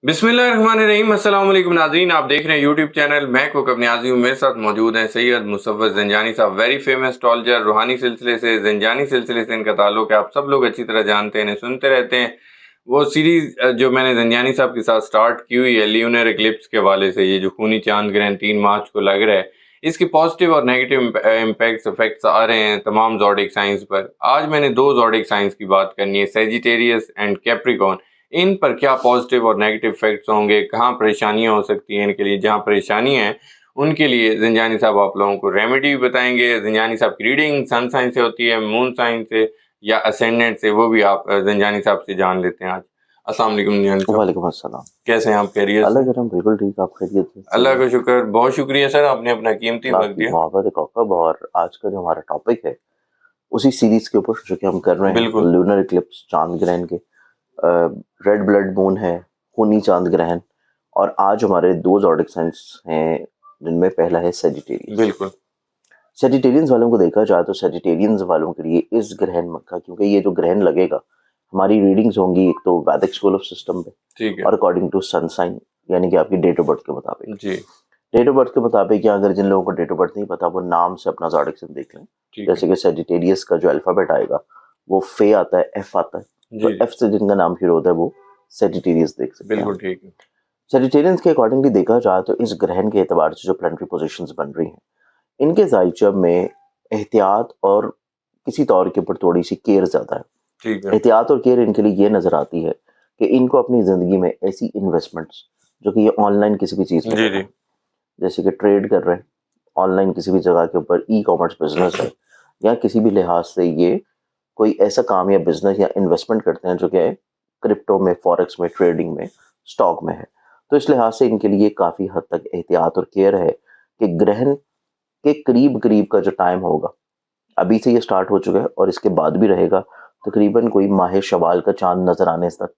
बिस्मिल्लाहिर्रहमानिर्रहीम। अस्सलाम वालेकुम नाज़रीन, आप देख रहे हैं यूट्यूब चैनल मैं कुक अपनी आज़ी हूँ। मेरे साथ मौजूद हैं सैयद मुसव्वद ज़ंजानी साहब, वेरी फेमस एस्ट्रोलॉजर। रूहानी सिलसिले से, ज़ंजानी सिलसिले से इनका ताल्लुक है, आप सब लोग अच्छी तरह जानते हैं, इन्हें सुनते रहते हैं। वो सीरीज़ जो मैंने ज़ंजानी साहब के साथ स्टार्ट की हुई है ल्यूनर इक्लिप्स के हवाले से, ये जो खूनी चांद ग्रहण 3 मार्च को लग रहा है, इसके पॉजिटिव और नेगेटिव इम्पैक्ट्स इफेक्ट्स आ रहे हैं तमाम ज़ोडिक साइंस पर। आज मैंने 2 ज़ोडिक साइंस की बात करनी है, सैजिटेरियस एंड कैप्रिकॉर्न। इन पर क्या पॉजिटिव और नेगेटिव इफेक्ट्स होंगे, कहाँ परेशानियां हो सकती हैं इनके लिए, जहाँ परेशानी है उनके लिए ज़ंजानी साहब आप लोगों को रेमेडी भी बताएंगे। ज़ंजानी साहब की रीडिंग सन साइन से होती है, मून साइन से या असेंडेंट से, वो भी आप ज़ंजानी साहब से जान लेते हैं आज। अस्सलाम वालेकुम ज़ंजानी साहब, वालेकुम अस्सलाम। कैसे हैं आप? खैरियत अल्लाह से? करम, बिल्कुल ठीक, आप खैरियत से? अल्लाह का शुक्र, बहुत शुक्रिया सर, आपने अपना कीमती वक्त आपकी दिया। मोहब्बत कौकब। और आज का जो हमारा टॉपिक है उसी सीरीज के ऊपर जो कि हम कर रहे हैं, बिल्कुल लूनर इक्लिप्स, चांद ग्रहण के। रेड ब्लड मून है, खूनी चांद ग्रहण। और आज हमारे 2 ज़ोडिक साइंस हैं, जिनमें पहला है सेजिटेरियस। बिल्कुल सेजिटेरियंस वालों को देखा जाए तो सेजिटेरियंस वालों के लिए इस ग्रहण का, क्योंकि ये जो ग्रहण लगेगा, हमारी रीडिंग्स होंगी एक तो वैदिक स्कूल ऑफ सिस्टम पे ठीक है और अकॉर्डिंग टू सन साइन, यानी कि आपकी डेट ऑफ बर्थ के मुताबिक। जी, डेट ऑफ बर्थ के मुताबिक, या अगर जिन लोगों को डेट ऑफ बर्थ नहीं पता, वो नाम से अपना ज़ोडिक साइन देख लें। ठीक है जैसे कि सेजिटेरियस का जो अल्फाबेट आएगा वो फे आता है, एफ आता है, तो जी, एफ से जिनका नाम शुरू होता है वो सेजिटेरियस देख सकते हैं। बिल्कुल ठीक है सेजिटेरियंस के अकॉर्डिंगली देखा जाए तो इस ग्रहण के एतबार से जो प्लानिटरी पोजीशंस बन रही हैं, इनके जायचब में एहतियात और किसी तौर के ऊपर थोड़ी सी केयर ज़्यादा है। ठीक है एहतियात और केयर इनके लिए ये नज़र आती है कि इनको अपनी ज़िंदगी में ऐसी इन्वेस्टमेंट्स, जो कि ये ऑनलाइन किसी भी चीज़ में जी कर रहे जी हैं, जैसे कि ट्रेड कर रहे हैं ऑनलाइन किसी भी जगह के ऊपर, ई कॉमर्स बिजनेस है, या किसी भी लिहाज से ये कोई ऐसा काम या बिजनेस या इन्वेस्टमेंट करते हैं जो कि क्रिप्टो में, फॉरेक्स में, ट्रेडिंग में, स्टॉक में है। तो इस लिहाज से इनके लिए काफ़ी हद तक एहतियात और केयर है कि ग्रहण के करीब करीब का जो टाइम होगा, अभी से ये स्टार्ट हो चुका है और इसके बाद भी रहेगा, तकरीबन कोई माह शवाल का चांद नजर आने तक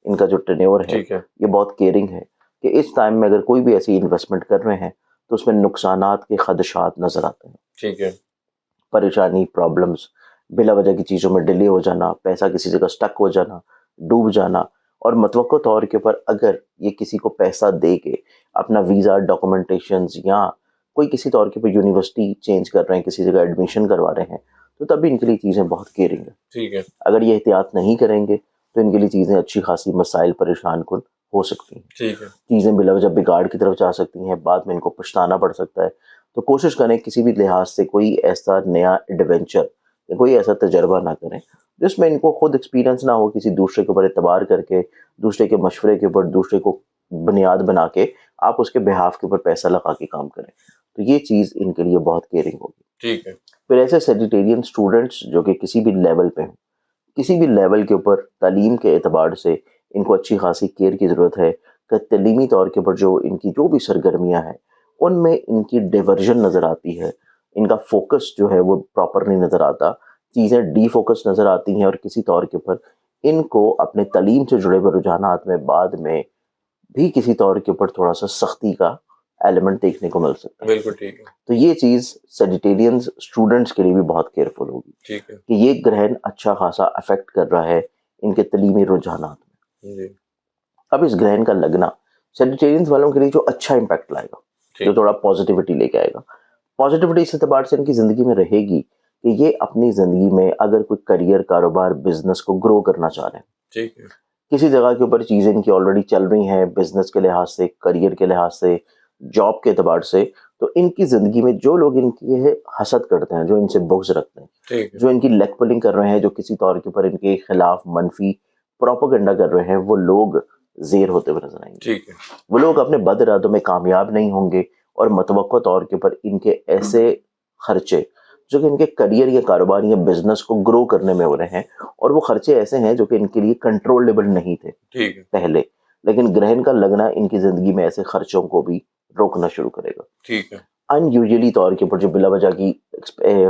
इनका जो टेन्योर है, ठीक है ये बहुत केयरिंग है कि इस टाइम में अगर कोई भी ऐसी इन्वेस्टमेंट कर रहे हैं तो उसमें नुकसानात के खदशात नजर आते हैं। ठीक है परेशानी, प्रॉब्लम्स, बिला वजह की चीज़ों में डिले हो जाना, पैसा किसी जगह स्टक हो जाना, डूब जाना। और मतवक्को तौर के ऊपर अगर ये किसी को पैसा दे के अपना वीज़ा, डॉक्यूमेंटेशंस, या कोई किसी तौर के ऊपर यूनिवर्सिटी चेंज कर रहे हैं, किसी जगह एडमिशन करवा रहे हैं, तो तब भी इनके लिए चीज़ें बहुत केयरिंग है। ठीक है अगर ये एहतियात नहीं करेंगे तो इनके लिए चीज़ें अच्छी खासी मसाइल, परेशान कुन हो सकती हैं। ठीक है चीज़ें बिलवजह बिगाड़ की तरफ जा सकती हैं, बाद में इनको पछताना पड़ सकता है। तो कोशिश करें किसी भी लिहाज से कोई ऐसा नया एडवेंचर या कोई ऐसा तजर्बा ना करें जिसमें इनको खुद एक्सपीरियंस ना हो, किसी दूसरे के ऊपर एतबार करके, दूसरे के मशवरे के ऊपर, दूसरे को बुनियाद बना के आप उसके बिहाफ के ऊपर पैसा लगा के काम करें। तो ये चीज़ इनके लिए बहुत केयरिंग होगी। ठीक है फिर ऐसे सेजिटेरियन स्टूडेंट्स जो कि किसी भी लेवल पे हों, किसी भी लेवल के ऊपर तालीम के एतबार से इनको अच्छी खासी केयर की ज़रूरत है कि तलीमी तौर के ऊपर जो इनकी जो भी सरगर्मियाँ हैं, उनमें इनकी डिवर्जन नज़र आती है, इनका फोकस जो है वो प्रॉपर नहीं नज़र आता, चीज़ें डी फोकस नज़र आती हैं, और किसी तौर के ऊपर इनको अपने तालीम से जुड़े हुए रुझानात में बाद में भी किसी तौर के ऊपर थोड़ा सा सख्ती का एलिमेंट देखने को मिल सकता है। बिल्कुल ठीक है तो ये चीज़ सेजिटेरियंस स्टूडेंट्स के लिए भी बहुत केयरफुल होगी ठीक है कि ये ग्रहण अच्छा खासा अफेक्ट कर रहा है इनके तलीमी रुझानात में। जी अब इस ग्रहण का लगना सेजिटेरियंस वालों के लिए जो अच्छा इम्पैक्ट लाएगा, जो ठीक थोड़ा पॉजिटिविटी लेके आएगा, पॉजिटिविटी इस एतबार से इनकी ज़िंदगी में रहेगी कि ये अपनी ज़िंदगी में अगर कोई करियर, कारोबार, बिजनेस को ग्रो करना चाह रहे हैं, ठीक है किसी जगह के ऊपर चीज़ें इनकी ऑलरेडी चल रही हैं, बिजनेस के लिहाज से, करियर के लिहाज से, जॉब के एतबार से, तो इनकी ज़िंदगी में जो लोग इनकी हसद करते हैं, जो इनसे बुग़्ज़ रखते हैं, ठीक है जो इनकी लेग पुलिंग कर रहे हैं, जो किसी तौर के ऊपर इनके खिलाफ मनफी प्रोपेगेंडा कर रहे हैं, वो लोग ज़ेर होते हुए नजर आएंगे। ठीक है वो लोग अपने बद इरादों में कामयाब नहीं होंगे, और मतवक्को तौर के ऊपर इनके ऐसे खर्चे जो कि इनके करियर या कारोबार या बिजनेस को ग्रो करने में हो रहे हैं, और वो खर्चे ऐसे हैं जो कि इनके लिए कंट्रोलेबल नहीं थे ठीक है पहले, लेकिन ग्रहण का लगना इनकी ज़िंदगी में ऐसे खर्चों को भी रोकना शुरू करेगा। ठीक है अनयूजुअली तौर के ऊपर जो बिला वजह की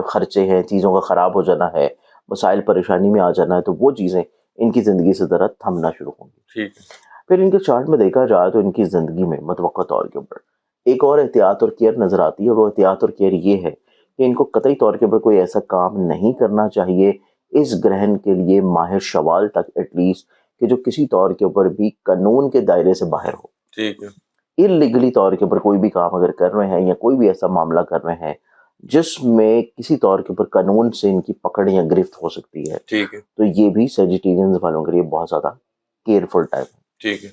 खर्चे हैं, चीज़ों का ख़राब हो जाना है, मसाइल परेशानी में आ जाना है, तो वो चीज़ें इनकी ज़िंदगी से ज़रा थमना शुरू होंगी। ठीक है फिर इनके चार्ट में देखा जाए तो इनकी ज़िंदगी में मतवक्का तौर के ऊपर एक और एहतियात और केयर नज़र आती है। वो एहतियात और केयर ये है कि इनको कतई तौर के ऊपर कोई ऐसा काम नहीं करना चाहिए इस ग्रहण के लिए माह शवाल तक एटलीस्ट, کہ جو کسی طور کے اوپر بھی قانون کے دائرے سے باہر ہو. ٹھیک ہے. انلیگلی طور کے اوپر کوئی بھی کام اگر کر رہے ہیں یا کوئی بھی ایسا معاملہ کر رہے ہیں جس میں کسی طور کے اوپر قانون سے ان کی پکڑ یا گرفت ہو سکتی ہے, ٹھیک ہے. تو یہ بھی سیجیٹیرینز والوں کے لیے بہت زیادہ کیئرفل ٹائم ہے. ٹھیک ہے.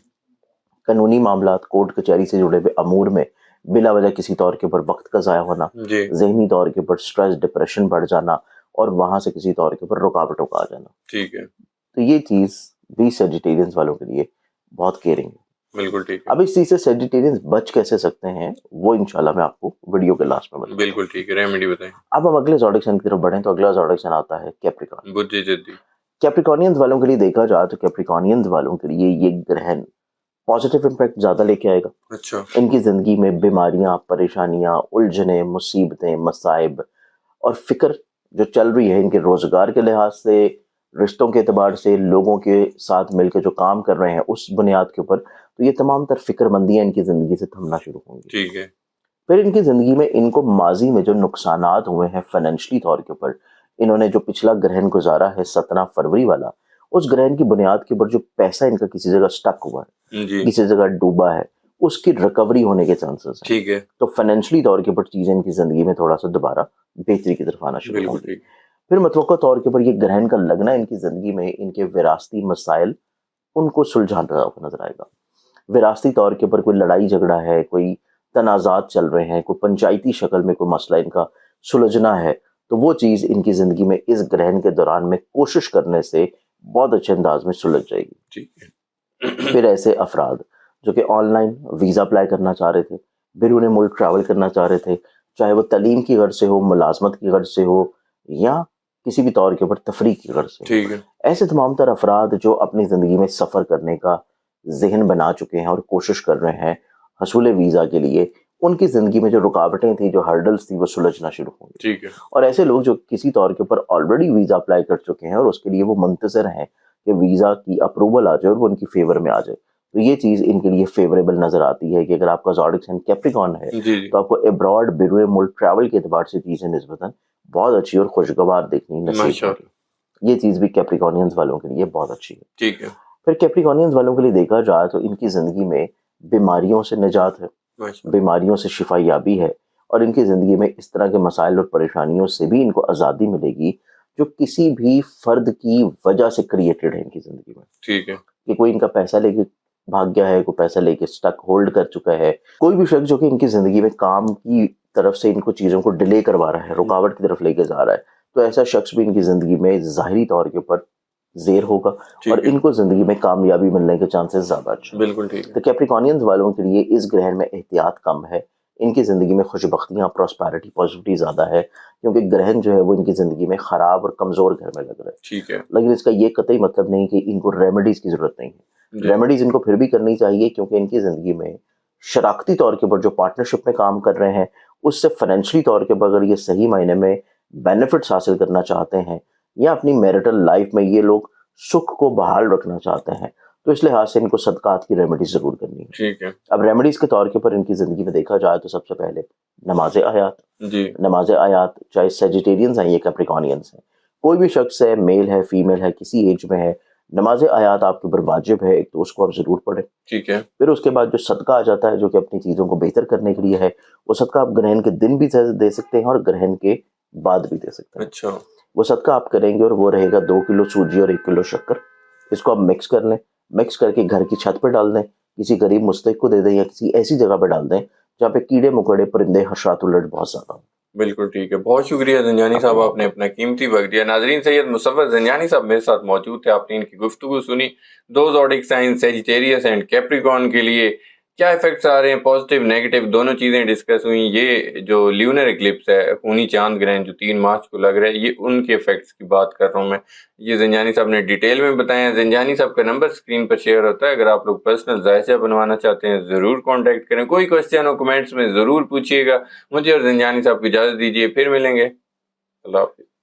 قانونی معاملات, کورٹ کچہری سے جڑے ہوئے امور میں بلا وجہ کسی طور کے اوپر وقت کا ضائع ہونا, جی. ذہنی طور کے اوپر سٹریس ڈپریشن بڑھ جانا اور وہاں سے کسی طور کے اوپر رکاوٹوں کا آ جانا, ٹھیک ہے. تو یہ چیز بھی سیجیٹیرینز والوں کے لیے بہت کیئرنگ ہے. بالکل ٹھیک ہے. اب اس چیز سے سیجیٹیرینز بچ کیسے سکتے ہیں وہ انشاءاللہ میں آپ کو ویڈیو کے لاسٹ میں بتاؤں. بالکل ٹھیک ہے, ریمیڈی بتائیں. اب ہم اگلے زوڈک سائن کی طرف بڑھیں تو اگلا زوڈک سائن آتا ہے کیپریکارن. بدھ جدی. کیپریکارنینز والوں کے لیے دیکھا جائے تو کیپریکارنینز والوں کے لیے یہ گرہن پازیٹیو امپیکٹ زیادہ لے کے آئے گا. اچھا. ان کی زندگی میں بیماریاں, پریشانیاں, الجھنیں, مصیبتیں, مصائب اور فکر جو چل رہی ہے ان کے روزگار کے لحاظ سے, رشتوں کے اعتبار سے, لوگوں کے ساتھ مل کے جو کام کر رہے ہیں اس بنیاد کے اوپر, تو یہ تمام تر فکر مندیاں ان کی زندگی سے تھمنا شروع ہوں گی. ٹھیک ہے. پھر ان کی زندگی میں ان کو ماضی میں جو نقصانات ہوئے ہیں فائنینشلی طور کے اوپر, انہوں نے جو پچھلا گرہن گزارا ہے 17 فروری والا, اس گرہن کی بنیاد کے اوپر جو پیسہ ان کا کسی جگہ سٹک ہوا ہے, جی. کسی جگہ ڈوبا ہے, اس کی ریکوری ہونے کے چانسز ہیں. ٹھیک ہے. تو فائنینشلی طور کے اوپر چیزیں ان کی زندگی میں تھوڑا سا دوبارہ بہتری کی طرف آنا شروع بالکل ہوگی. ٹھیک. پھر متوقع طور کے اوپر یہ گرہن کا لگنا ان کی زندگی میں ان کے وراثتی مسائل ان کو سلجھاتا ہوا نظر آئے گا. وراثتی طور کے اوپر کوئی لڑائی جھگڑا ہے, کوئی تنازعات چل رہے ہیں, کوئی پنچایتی شکل میں کوئی مسئلہ ان کا سلجھنا ہے, تو وہ چیز ان کی زندگی میں اس گرہن کے دوران میں کوشش کرنے سے بہت اچھے انداز میں سلجھ جائے گی. ٹھیک ہے. پھر ایسے افراد جو کہ آن لائن ویزا اپلائی کرنا چاہ رہے تھے, بیرون ملک ٹریول کرنا چاہ رہے تھے, چاہے وہ تعلیم کی غرض سے ہو, ملازمت کی غرض سے ہو یا کسی بھی طور کے اوپر تفریح کی غرض سے ہو, ٹھیک ہے. ایسے تمام تر افراد جو اپنی زندگی میں سفر کرنے کا ذہن بنا چکے ہیں اور کوشش کر رہے ہیں حصول ویزا کے لیے, ان کی زندگی میں جو رکاوٹیں تھیں, جو ہرڈلز تھی, وہ سلجھنا شروع ہوں گی. ٹھیک ہے. اور ایسے لوگ جو کسی طور کے اوپر آلریڈی ویزا اپلائی کر چکے ہیں اور اس کے لیے وہ منتظر ہیں کہ ویزا کی اپروول آ جائے اور وہ ان کی فیور میں آ جائے, تو یہ چیز ان کے لیے فیوریبل نظر آتی ہے کہ اگر آپ کا زوڈک سائن کیپریکارن ہے جی. تو آپ کو ابراڈ بیرون ملک ٹریول کے اعتبار سے چیزیں نسبتاً بہت اچھی اور خوشگوار دیکھنی نصیب ماشاء ہوگی. یہ چیز بھی کیپریکارنینز والوں کے لیے بہت اچھی ہے. ٹھیک ہے. پھر کیپریکارنینز والوں کے لیے دیکھا جائے تو ان کی زندگی میں بیماریوں سے نجات ہے, بیماریوں سے شفا یابی ہے, اور ان کی زندگی میں اس طرح کے مسائل اور پریشانیوں سے بھی ان کو آزادی ملے گی جو کسی بھی فرد کی وجہ سے کریٹڈ ہے ان کی زندگی میں. ٹھیک ہے. کہ کوئی ان کا پیسہ لے کے بھاگ گیا ہے, کوئی پیسہ لے کے سٹک ہولڈ کر چکا ہے, کوئی بھی شخص جو کہ ان کی زندگی میں کام کی طرف سے ان کو چیزوں کو ڈیلے کروا رہا ہے, رکاوٹ کی طرف لے کے جا رہا ہے, تو ایسا شخص بھی ان کی زندگی میں ظاہری طور کے اوپر زیر ہوگا اور ان کو زندگی میں کامیابی ملنے کے چانسز زیادہ اچھے. بالکل ٹھیک ہے. تو کیپریکارنینز والوں کے لیے اس گرہن میں احتیاط کم ہے, ان کی زندگی میں خوش بختیاں, پراسپیرٹی, پازیٹیوٹی زیادہ ہے, کیونکہ گرہن جو ہے وہ ان کی زندگی میں خراب اور کمزور گھر میں لگ رہا ہے. ٹھیک ہے. لیکن اس کا یہ قطعی مطلب نہیں کہ ان کو ریمیڈیز کی ضرورت نہیں ہے. ریمیڈیز ان کو پھر بھی کرنی چاہیے, کیونکہ ان کی زندگی میں شراکتی طور کے اوپر جو پارٹنرشپ میں کام کر رہے ہیں اس سے فائنینشلی طور کے اوپر اگر یہ صحیح معنی میں بینیفٹس حاصل کرنا چاہتے ہیں یا اپنی میرٹل لائف میں یہ لوگ سکھ کو بحال رکھنا چاہتے ہیں, تو اس لحاظ سے ان کو صدقات کی ریمیڈیز ضرور کرنی ہے. ٹھیک ہے. اب ریمیڈیز کے طور کے اوپر ان کی زندگی میں دیکھا جائے تو سب سے پہلے نماز آیات. جی. نماز آیات چاہے سیجیٹیرینز ہیں یا کیپریکارنینز ہیں, کوئی بھی شخص ہے, میل ہے, فیمیل ہے, کسی ایج میں ہے, نماز آیات آپ کے اوپر واجب ہے, ایک تو اس کو آپ ضرور پڑھیں. ٹھیک ہے. پھر اس کے بعد جو صدقہ آ جاتا ہے جو کہ اپنی چیزوں کو بہتر کرنے کے لیے ہے, وہ صدقہ آپ گرہن کے دن بھی دے سکتے ہیں اور گرہن کے بعد بھی دے سکتے ہیں. اچھا. وہ صدقہ آپ کریں گے اور وہ رہے گا 2 کلو سوجی اور 1 کلو شکر. اس کو آپ مکس کر لیں, مکس کر کے گھر کی چھت پہ ڈال دیں, کسی غریب مستحق کو دے دیں یا کسی ایسی جگہ پہ ڈال دیں جہاں پہ کیڑے مکوڑے, پرندے, حشرات الرج بہت زیادہ ہوں. بالکل ٹھیک ہے. بہت شکریہ زنجانی صاحب, آپ نے اپنا قیمتی وقت دیا. ناظرین, سید مصور زنجانی صاحب میرے ساتھ موجود تھے, آپ نے ان کی گفتگو سنی. 2 زوڈک سائن سیجیٹیریس اینڈ کیپریکارن کے لیے کیا ایفیکٹس آ رہے ہیں, پازیٹیو نیگیٹو دونوں چیزیں ڈسکس ہوئیں. یہ جو لیونر ایکلپس ہے, خونی چاند گرہن جو 3 مارچ کو لگ رہا ہے, یہ ان کے ایفیکٹس کی بات کر رہا ہوں میں. یہ زنجانی صاحب نے ڈیٹیل میں بتایا. زنجانی صاحب کا نمبر اسکرین پر شیئر ہوتا ہے, اگر آپ لوگ پرسنل جائزہ بنوانا چاہتے ہیں ضرور کانٹیکٹ کریں. کوئی کوشچن ہو کمنٹس میں ضرور پوچھیے گا. مجھے اور زنجانی صاحب کو اجازت دیجیے, پھر ملیں گے. اللہ حافظ.